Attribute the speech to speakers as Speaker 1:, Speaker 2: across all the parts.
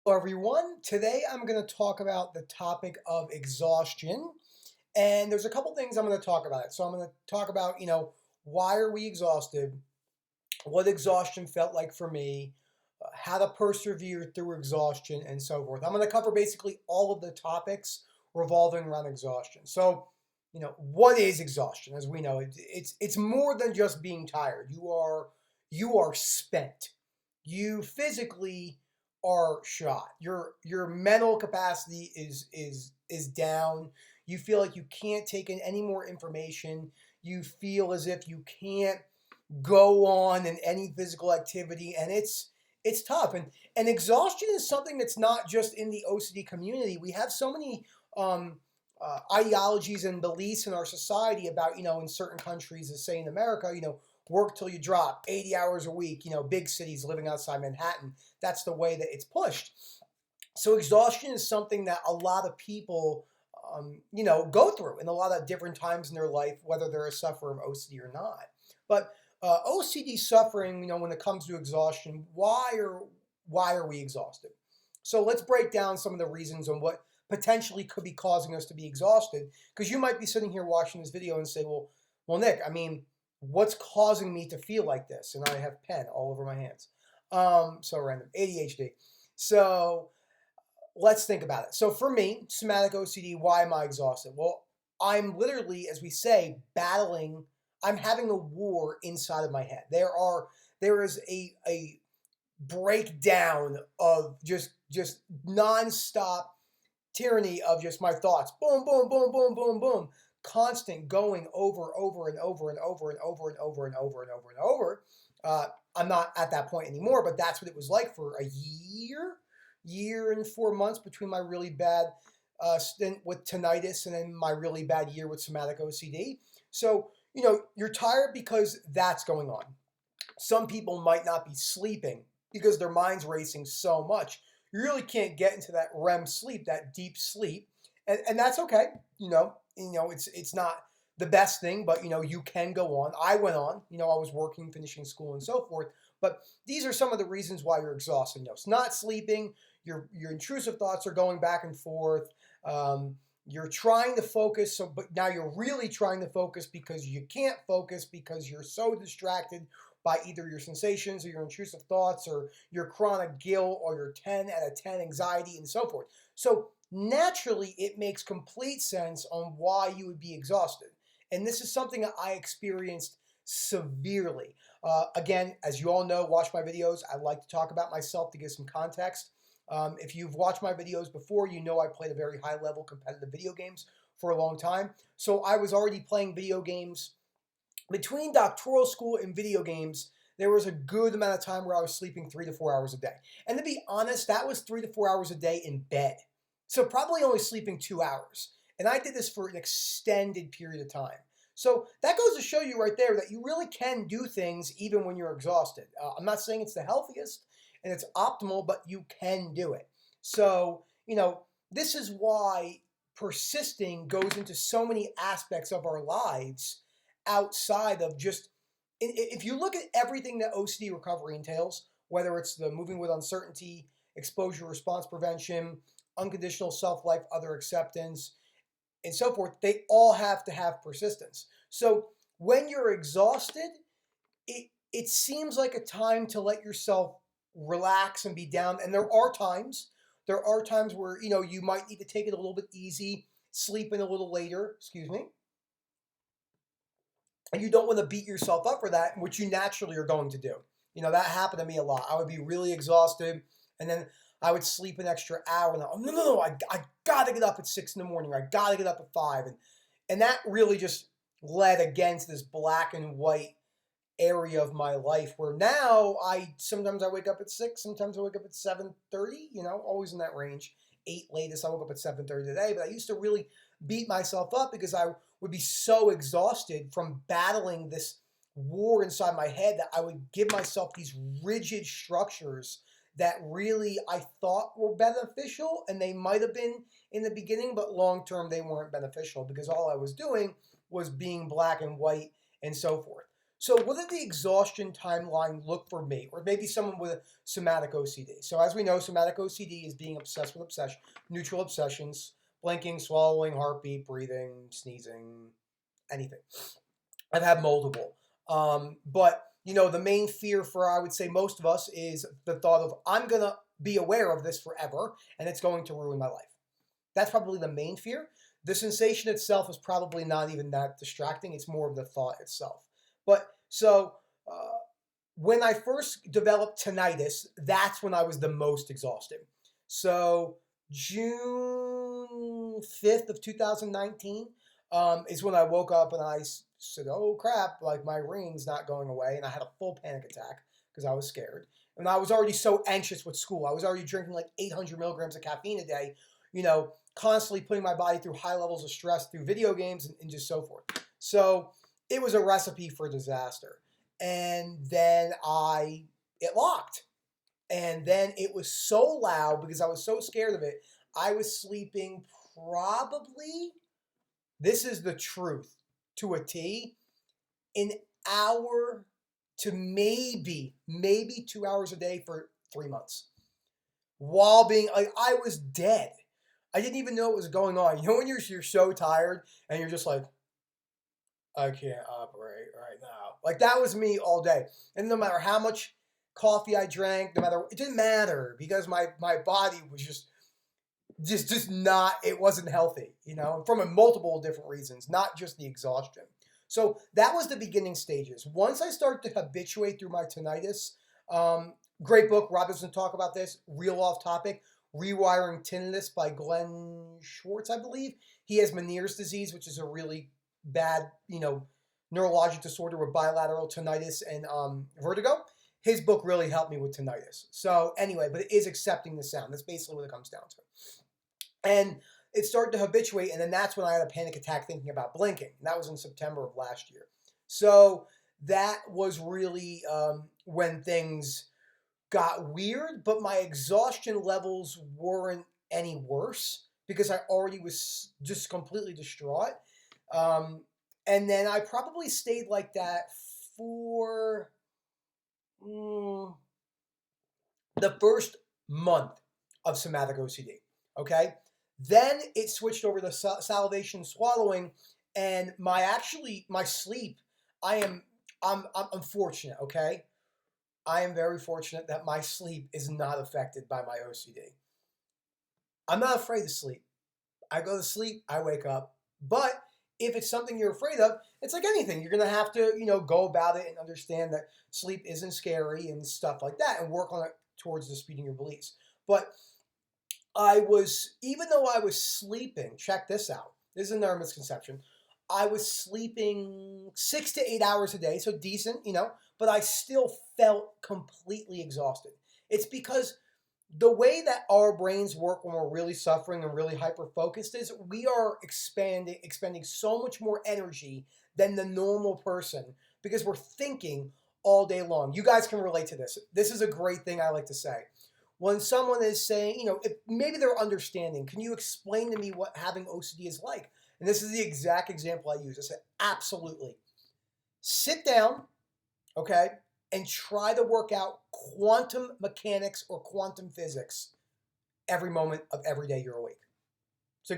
Speaker 1: Hello everyone. Today I'm going to talk about the topic of exhaustion. And there's a couple things I'm going to talk about it. So I'm going to talk about, why are we exhausted? What exhaustion felt like for me, how to persevere through exhaustion and so forth. I'm going to cover basically all of the topics revolving around exhaustion. So, what is exhaustion? As we know, it's more than just being tired. You are spent. You physically are shot. Your mental capacity is down. You feel like you can't take in any more information. You feel as if you can't go on in any physical activity, and it's tough. And exhaustion is something that's not just in the OCD community. We have so many ideologies and beliefs in our society about, in certain countries, as say in America, work till you drop, 80 hours a week, big cities, living outside Manhattan. That's the way that it's pushed. So exhaustion is something that a lot of people, go through in a lot of different times in their life, whether they're a sufferer of OCD or not. But OCD suffering, when it comes to exhaustion, why are we exhausted? So let's break down some of the reasons on what potentially could be causing us to be exhausted. Because you might be sitting here watching this video and say, well, Nick, I mean, what's causing me to feel like this? And I have pen all over my hands. So random. ADHD. So let's think about it. So for me, somatic OCD, why am I exhausted? Well, I'm literally, as we say, battling. I'm having a war inside of my head. There is a breakdown of just nonstop tyranny of just my thoughts. Boom, boom, boom, boom, boom, boom. Constant going over and over and over and over and over and over and over and over. I'm not at that point anymore, but that's what it was like for a year and 4 months between my really bad stint with tinnitus and then my really bad year with somatic OCD. So, you're tired because that's going on. Some people might not be sleeping because their mind's racing so much. You really can't get into that REM sleep, that deep sleep, and that's okay. It's not the best thing, but you can go on. I went on. I was working, finishing school, and so forth. But these are some of the reasons why you're exhausted. It's not sleeping. Your intrusive thoughts are going back and forth. You're trying to focus, but now you're really trying to focus because you can't focus because you're so distracted by either your sensations or your intrusive thoughts or your chronic guilt or your 10 out of 10 anxiety and so forth. So naturally, it makes complete sense on why you would be exhausted. And this is something that I experienced severely. Again, as you all know, watch my videos. I like to talk about myself to give some context. If you've watched my videos before, you know I played a very high-level competitive video games for a long time. So I was already playing video games. Between doctoral school and video games, there was a good amount of time where I was sleeping 3 to 4 hours a day. And to be honest, that was 3 to 4 hours a day in bed. So probably only sleeping 2 hours. And I did this for an extended period of time. So that goes to show you right there that you really can do things even when you're exhausted. I'm not saying it's the healthiest and it's optimal, but you can do it. So, this is why persisting goes into so many aspects of our lives outside of just, if you look at everything that OCD recovery entails, whether it's the moving with uncertainty, exposure response prevention, unconditional self-life, other acceptance, and so forth, they all have to have persistence. So when you're exhausted, it seems like a time to let yourself relax and be down. And there are times where, you might need to take it a little bit easy, sleep in a little later, excuse me. And you don't want to beat yourself up for that, which you naturally are going to do. That happened to me a lot. I would be really exhausted, and then I would sleep an extra hour, and no, I got to get up at 6 in the morning, or I got to get up at 5. And that really just led again to this black and white area of my life where now sometimes I wake up at 6, sometimes I wake up at 7:30, always in that range. 8 latest, I woke up at 7:30 today, but I used to really beat myself up because I would be so exhausted from battling this war inside my head that I would give myself these rigid structures that really I thought were beneficial, and they might have been in the beginning, but long term they weren't beneficial because all I was doing was being black and white and so forth. So what did the exhaustion timeline look for me, or maybe someone with somatic OCD? So as we know, somatic OCD is being obsessed with obsession, neutral obsessions, blinking, swallowing, heartbeat, breathing, sneezing, anything. I've had multiple. But the main fear for, I would say, most of us is the thought of, I'm going to be aware of this forever and it's going to ruin my life. That's probably the main fear. The sensation itself is probably not even that distracting. It's more of the thought itself. But so when I first developed tinnitus, that's when I was the most exhausted. So June 5th of 2019 is when I woke up and I said, oh crap, like my ring's not going away. And I had a full panic attack because I was scared. And I was already so anxious with school. I was already drinking like 800 milligrams of caffeine a day, constantly putting my body through high levels of stress through video games and just so forth. So it was a recipe for disaster. And then it locked. And then it was so loud because I was so scared of it. I was sleeping probably, this is the truth, to a T, an hour to maybe 2 hours a day for 3 months. While being, like, I was dead. I didn't even know what was going on. When you're so tired and you're just like, I can't operate right now. Like, that was me all day. And no matter how much coffee I drank, it didn't matter because my body was just not, it wasn't healthy, from multiple different reasons, not just the exhaustion. So that was the beginning stages. Once I started to habituate through my tinnitus, great book, Rob doesn't talk about this, real off topic, Rewiring Tinnitus by Glenn Schwartz, I believe. He has Meniere's disease, which is a really bad, neurologic disorder with bilateral tinnitus and vertigo. His book really helped me with tinnitus. So anyway, but it is accepting the sound. That's basically what it comes down to. And it started to habituate, and then that's when I had a panic attack thinking about blinking. And that was in September of last year. So that was really when things got weird, but my exhaustion levels weren't any worse because I already was just completely distraught. And then I probably stayed like that for the first month of somatic OCD. Okay. Then it switched over to salivation swallowing, and my sleep. I'm fortunate. Okay. I am very fortunate that my sleep is not affected by my OCD. I'm not afraid to sleep. I go to sleep, I wake up. But if it's something you're afraid of, it's like anything. You're going to have to, go about it and understand that sleep isn't scary and stuff like that and work on it towards disputing your beliefs. But even though I was sleeping, check this out. This is another misconception. I was sleeping 6 to 8 hours a day, so decent, but I still felt completely exhausted. It's because the way that our brains work when we're really suffering and really hyper-focused is we are expending so much more energy than the normal person because we're thinking all day long. You guys can relate to this. This is a great thing I like to say. When someone is saying, if maybe they're understanding, can you explain to me what having OCD is like? And this is the exact example I use. I said, absolutely. Sit down, okay, and try to work out quantum mechanics or quantum physics every moment of every day you're awake. It's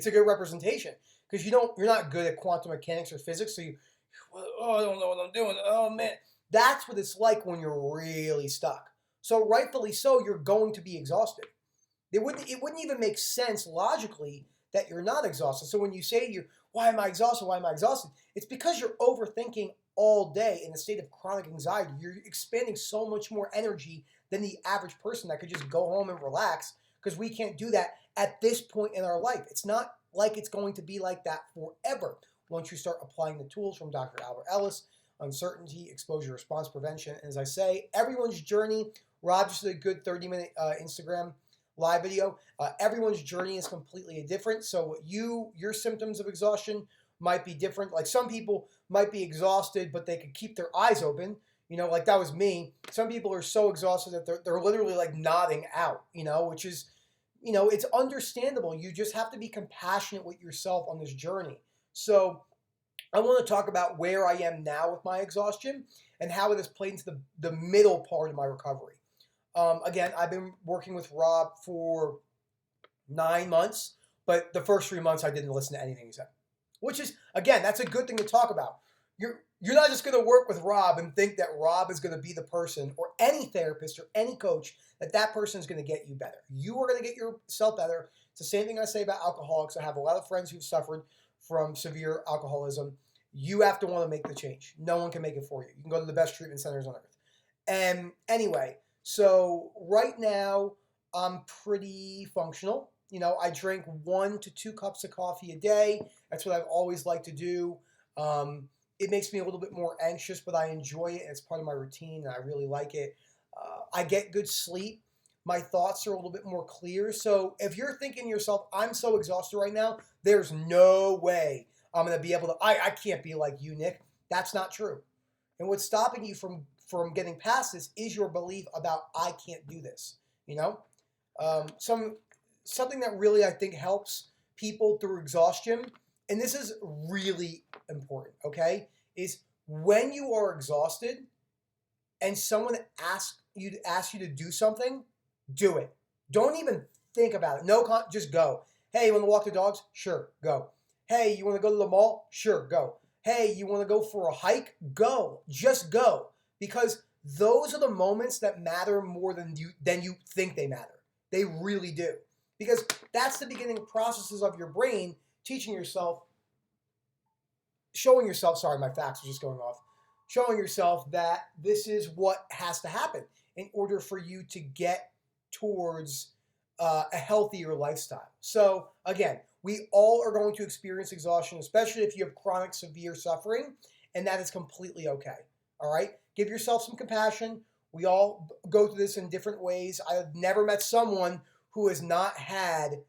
Speaker 1: a good representation because you're not good at quantum mechanics or physics, so I don't know what I'm doing. Oh man, that's what it's like when you're really stuck. So rightfully so, you're going to be exhausted. It wouldn't even make sense logically that you're not exhausted. So when you say why am I exhausted? Why am I exhausted? It's because you're overthinking all day in a state of chronic anxiety. You're expending so much more energy than the average person that could just go home and relax because we can't do that at this point in our life. It's not like it's going to be like that forever once you start applying the tools from Dr. Albert Ellis, uncertainty, exposure, response prevention. And as I say, everyone's journey, Rob just did a good 30-minute Instagram live video. Everyone's journey is completely different. So your symptoms of exhaustion might be different. Like some people might be exhausted, but they could keep their eyes open. Like that was me. Some people are so exhausted that they're literally like nodding out, which is, it's understandable. You just have to be compassionate with yourself on this journey. So I want to talk about where I am now with my exhaustion and how it has played into the middle part of my recovery. Again, I've been working with Rob for 9 months, but the first 3 months I didn't listen to anything he said, which is, again, that's a good thing to talk about. You're not just going to work with Rob and think that Rob is going to be the person, or any therapist or any coach, that person is going to get you better. You are going to get yourself better. It's the same thing I say about alcoholics. I have a lot of friends who've suffered from severe alcoholism. You have to want to make the change. No one can make it for you. You can go to the best treatment centers on earth. And anyway, so right now I'm pretty functional. I drink 1 to 2 cups of coffee a day. That's what I've always liked to do. It makes me a little bit more anxious, but I enjoy it. It's part of my routine, and I really like it. I get good sleep. My thoughts are a little bit more clear. So if you're thinking to yourself, I'm so exhausted right now, there's no way I'm going to be able to, I can't be like you, Nick. That's not true. And what's stopping you from getting past this is your belief about, I can't do this. Something that really, I think, helps people through exhaustion, and this is really important, okay, is when you are exhausted and someone asks you to do something, do it. Don't even think about it. Just go. Hey, you want to walk the dogs? Sure, go. Hey, you want to go to the mall? Sure, go. Hey, you want to go for a hike? Go. Just go. Because those are the moments that matter more than you think they matter. They really do. Because that's the beginning processes of your brain showing yourself, sorry, my fax was just going off, showing yourself that this is what has to happen in order for you to get towards a healthier lifestyle. So again, we all are going to experience exhaustion, especially if you have chronic severe suffering, and that is completely okay. All right? Give yourself some compassion. We all go through this in different ways. I have never met someone who has not had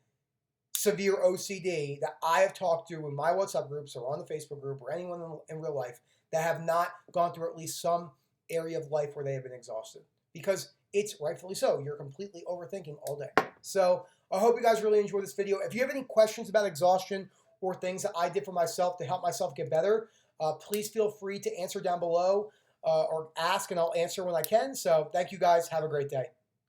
Speaker 1: severe OCD that I have talked to in my WhatsApp groups or on the Facebook group or anyone in real life that have not gone through at least some area of life where they have been exhausted. Because it's rightfully so. You're completely overthinking all day. So I hope you guys really enjoyed this video. If you have any questions about exhaustion or things that I did for myself to help myself get better, please feel free to answer down below or ask, and I'll answer when I can. So thank you guys. Have a great day.